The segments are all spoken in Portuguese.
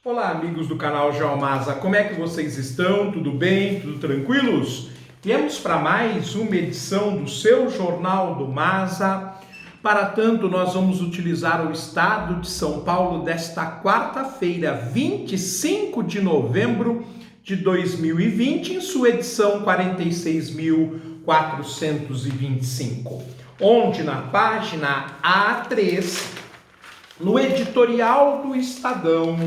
Olá, amigos do canal Geomasa, como é que vocês estão? Tudo bem? Tudo tranquilos? Viemos para mais uma edição do seu Jornal do Masa. Para tanto, nós vamos utilizar o estado de São Paulo desta quarta-feira, 25 de novembro de 2020, em sua edição 46.425, onde na página A3, no editorial do Estadão,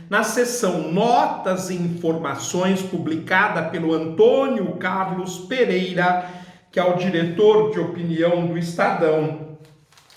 na seção Notas e Informações, publicada pelo Antônio Carlos Pereira, que é o diretor de opinião do Estadão,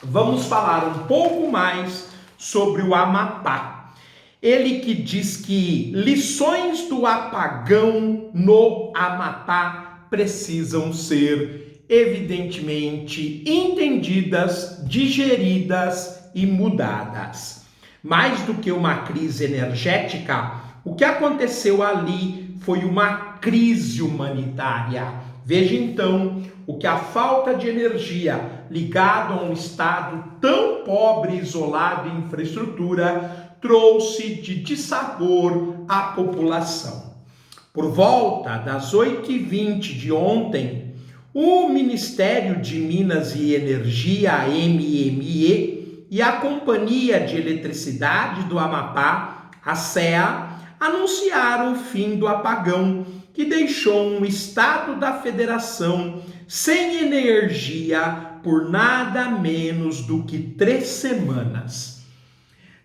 vamos falar um pouco mais sobre o Amapá. Ele que diz que lições do apagão no Amapá precisam ser evidentemente entendidas, digeridas e mudadas. Mais do que uma crise energética, o que aconteceu ali foi uma crise humanitária. Veja então o que a falta de energia ligada a um estado tão pobre, isolado em infraestrutura, trouxe de dissabor à população. Por volta das 8h20 de ontem, o Ministério de Minas e Energia, MME, e a Companhia de Eletricidade do Amapá, a CEA, anunciaram o fim do apagão, que deixou um estado da federação sem energia por nada menos do que 3 semanas.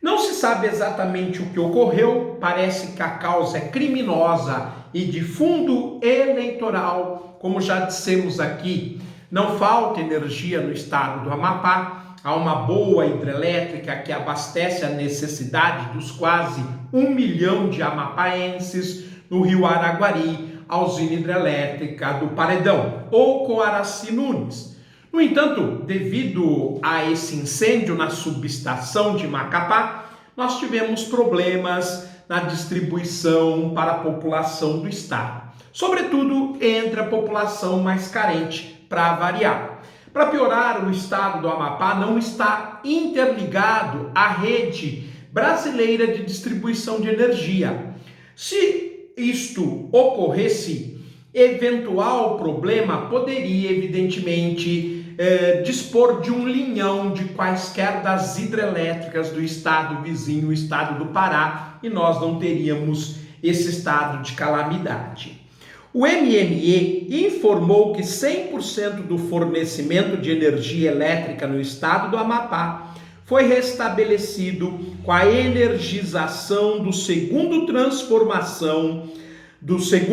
Não se sabe exatamente o que ocorreu, parece que a causa é criminosa e de fundo eleitoral, como já dissemos aqui. Não falta energia no estado do Amapá. Há uma boa hidrelétrica que abastece a necessidade dos quase 1 milhão de amapaenses no rio Araguari, a usina hidrelétrica do Paredão, ou Coaraci Nunes. No entanto, devido a esse incêndio na subestação de Macapá, nós tivemos problemas na distribuição para a população do estado, sobretudo entre a população mais carente, para variar. Para piorar, o estado do Amapá não está interligado à rede brasileira de distribuição de energia. Se isto ocorresse, eventual problema poderia, evidentemente, dispor de um linhão de quaisquer das hidrelétricas do estado vizinho, o estado do Pará, e nós não teríamos esse estado de calamidade. O MME informou que 100% do fornecimento de energia elétrica no estado do Amapá foi restabelecido com a energização do segundo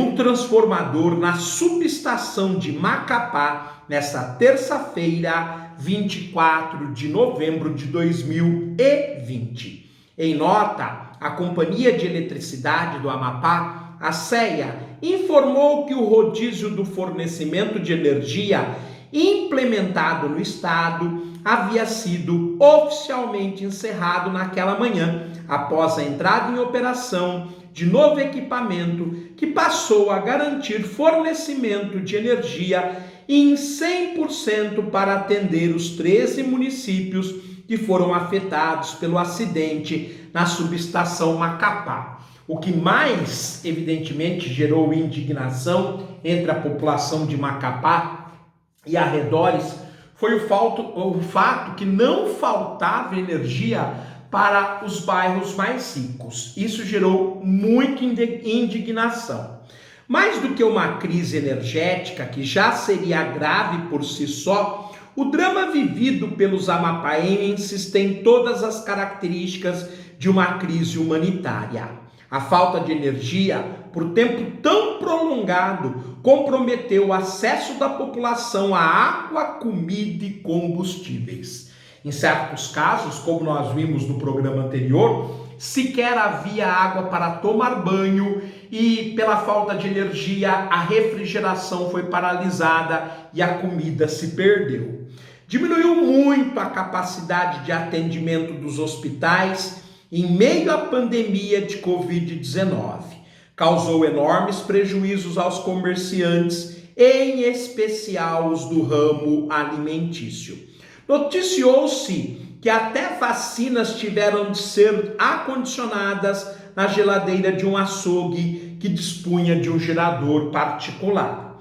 transformador na subestação de Macapá, nesta terça-feira, 24 de novembro de 2020. Em nota, a Companhia de Eletricidade do Amapá, a CEA, informou que o rodízio do fornecimento de energia implementado no estado havia sido oficialmente encerrado naquela manhã, após a entrada em operação de novo equipamento que passou a garantir fornecimento de energia em 100% para atender os 13 municípios que foram afetados pelo acidente na subestação Macapá. O que mais, evidentemente, gerou indignação entre a população de Macapá e arredores foi o fato que não faltava energia para os bairros mais ricos. Isso gerou muita indignação. Mais do que uma crise energética, que já seria grave por si só, o drama vivido pelos amapaenses tem todas as características de uma crise humanitária. A falta de energia, por tempo tão prolongado, comprometeu o acesso da população à água, comida e combustíveis. Em certos casos, como nós vimos no programa anterior, sequer havia água para tomar banho e, pela falta de energia, a refrigeração foi paralisada e a comida se perdeu. Diminuiu muito a capacidade de atendimento dos hospitais em meio à pandemia de Covid-19. Causou enormes prejuízos aos comerciantes, em especial os do ramo alimentício. Noticiou-se que até vacinas tiveram de ser acondicionadas na geladeira de um açougue que dispunha de um gerador particular.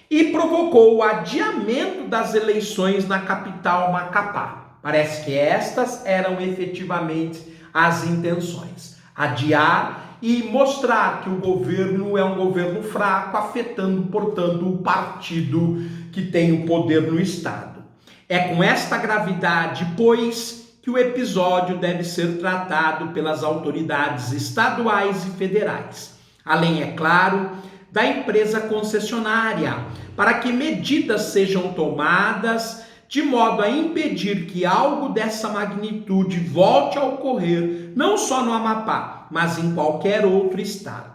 E provocou o adiamento das eleições na capital Macapá. Parece que estas eram efetivamente as intenções: adiar e mostrar que o governo é um governo fraco, afetando, portanto, o partido que tem o poder no Estado. É com esta gravidade, pois, que o episódio deve ser tratado pelas autoridades estaduais e federais, além, é claro, da empresa concessionária, para que medidas sejam tomadas de modo a impedir que algo dessa magnitude volte a ocorrer, não só no Amapá, mas em qualquer outro estado.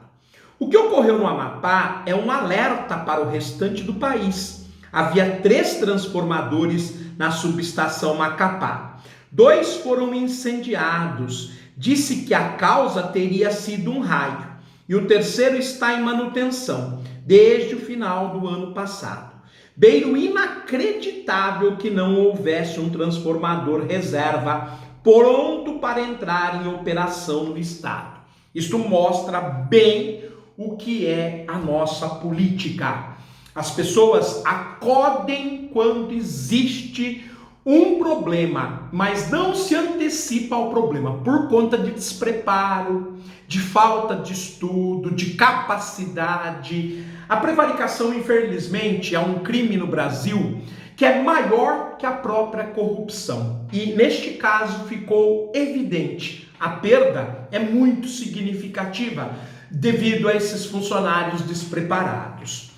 O que ocorreu no Amapá é um alerta para o restante do país. Havia 3 transformadores na subestação Macapá. 2 foram incendiados. Disse que a causa teria sido um raio. E o 3º está em manutenção, desde o final do ano passado. Beiro inacreditável que não houvesse um transformador reserva pronto para entrar em operação no estado. Isto mostra bem o que é a nossa política. As pessoas acodem quando existe um problema, mas não se antecipa ao problema por conta de despreparo, de falta de estudo, de capacidade. A prevaricação, infelizmente, é um crime no Brasil que é maior que a própria corrupção. E neste caso ficou evidente. A perda é muito significativa devido a esses funcionários despreparados.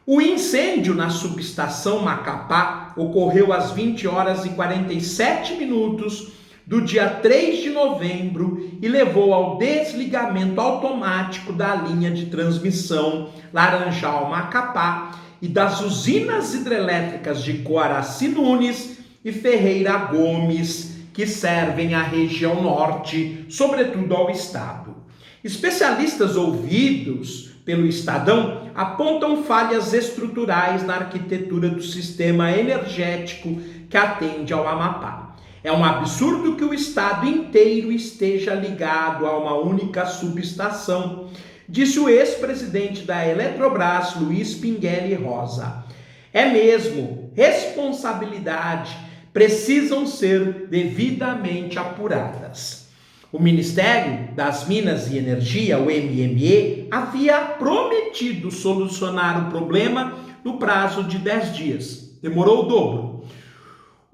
O incêndio na subestação Macapá ocorreu às 20h47 do dia 3 de novembro e levou ao desligamento automático da linha de transmissão Laranjal-Macapá e das usinas hidrelétricas de Coaraci Nunes e Ferreira Gomes, que servem à região norte, sobretudo ao estado. Especialistas ouvidos pelo Estadão apontam falhas estruturais na arquitetura do sistema energético que atende ao Amapá. É um absurdo que o estado inteiro esteja ligado a uma única subestação, disse o ex-presidente da Eletrobras, Luiz Pinguelli Rosa. É mesmo, responsabilidade precisam ser devidamente apuradas. O Ministério das Minas e Energia, o MME, havia prometido solucionar o problema no prazo de 10 dias. Demorou o dobro,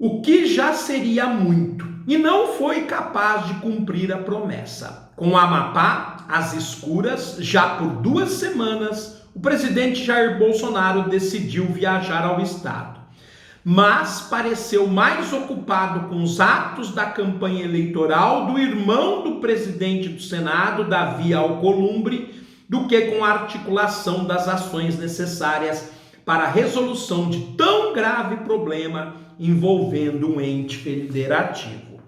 o que já seria muito, e não foi capaz de cumprir a promessa. Com o Amapá às escuras, já por 2 semanas, o presidente Jair Bolsonaro decidiu viajar ao estado, mas pareceu mais ocupado com os atos da campanha eleitoral do irmão do presidente do Senado, Davi Alcolumbre, do que com a articulação das ações necessárias para a resolução de tão grave problema envolvendo um ente federativo.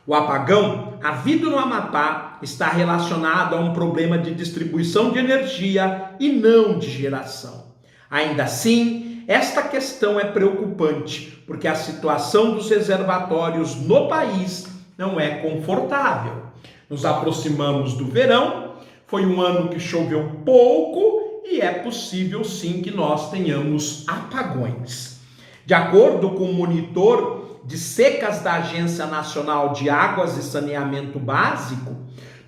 O apagão havido no Amapá está relacionado a um problema de distribuição de energia e não de geração. Ainda assim, esta questão é preocupante, porque a situação dos reservatórios no país não é confortável. Nos aproximamos do verão, foi um ano que choveu pouco e é possível sim que nós tenhamos apagões. De acordo com o monitor de secas da Agência Nacional de Águas e Saneamento Básico,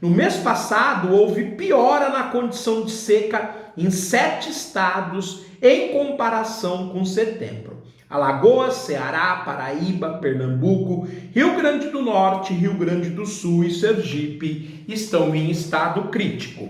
no mês passado houve piora na condição de seca em 7 estados em comparação com setembro. Alagoas, Ceará, Paraíba, Pernambuco, Rio Grande do Norte, Rio Grande do Sul e Sergipe estão em estado crítico.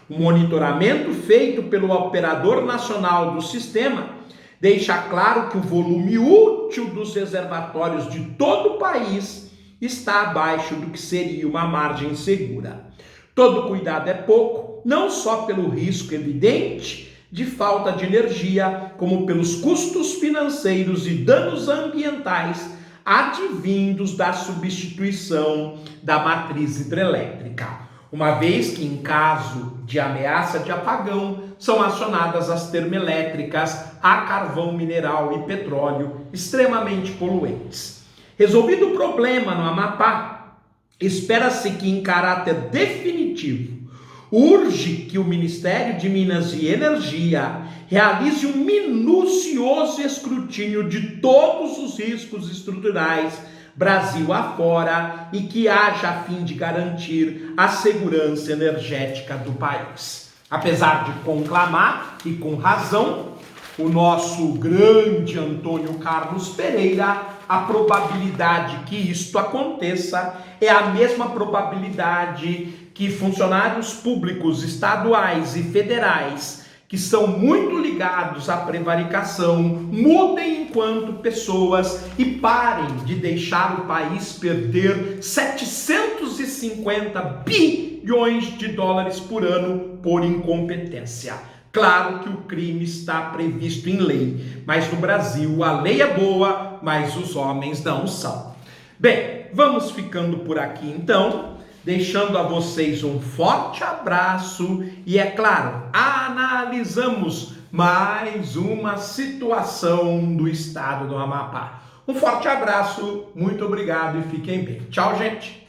O monitoramento feito pelo Operador Nacional do Sistema deixa claro que o volume útil dos reservatórios de todo o país está abaixo do que seria uma margem segura. Todo cuidado é pouco, não só pelo risco evidente de falta de energia, como pelos custos financeiros e danos ambientais advindos da substituição da matriz hidrelétrica, uma vez que, em caso de ameaça de apagão, são acionadas as termoelétricas a carvão mineral e petróleo extremamente poluentes. Resolvido o problema no Amapá, espera-se que, em caráter definitivo, urge que o Ministério de Minas e Energia realize um minucioso escrutínio de todos os riscos estruturais Brasil afora e que haja a fim de garantir a segurança energética do país. Apesar de conclamar, e com razão, o nosso grande Antônio Carlos Pereira, a probabilidade que isto aconteça é a mesma probabilidade que funcionários públicos estaduais e federais, que são muito ligados à prevaricação, mudem enquanto pessoas e parem de deixar o país perder 750 bilhões de dólares por ano por incompetência. Claro que o crime está previsto em lei, mas no Brasil a lei é boa, mas os homens não são. Bem, vamos ficando por aqui então, deixando a vocês um forte abraço e, é claro, analisamos mais uma situação do estado do Amapá. Um forte abraço, muito obrigado e fiquem bem. Tchau, gente!